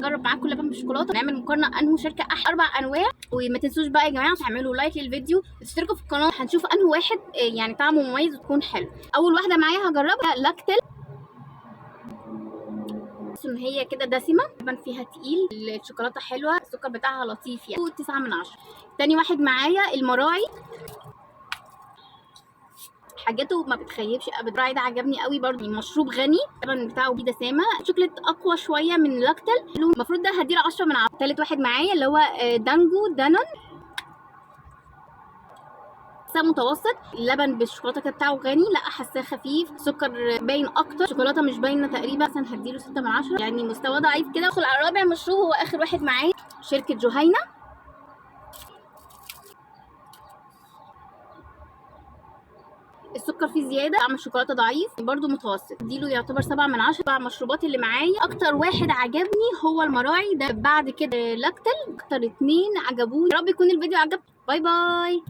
جرب معاكم لبن بالشوكولاته، نعمل مقارنه انه شركه احلى. 4 انواع. وما تنسوش بقى يا جماعه تعملوا لايك للفيديو، تشتركوا في القناه، هنشوف انه واحد يعني طعمه مميز وتكون حلو. اول واحده معايا هجربها لاكتل، ان هي كده دسمه، اللبن فيها تقيل، الشوكولاته حلوه، السكر بتاعها لطيف يعني 9 من 10. تاني واحد معايا المراعي، حاجاته ما بتخيبش ابدا. الراعي ده عجبني قوي برضه، مشروب غني، اللبن بتاعه فيه دسامه، شوكليت اقوى شويه من لاكتل، المفروض ده هديله 10 من 10. تالت واحد معايا اللي هو دانجو دانون، حاساه متوسط، اللبن بالشوكولاته كده بتاعه غني، لا حاساه خفيف، سكر باين اكتر، شوكولاته مش باينه تقريبا، مثلا هديله 6 من 10 يعني مستوى ضعيف كده. ادخل على رابع مشروب، هو اخر واحد معايا، شركه جهينه، السكر فيه زياده، طعم الشوكولاته ضعيف برده متوسط، اديله يعتبر 7 من 10. مع المشروبات اللي معايا اكتر واحد عجبني هو المراعي ده، بعد كده لاكتل، اكتر 2 عجبوني. يا رب يكون الفيديو عجبكم، باي باي.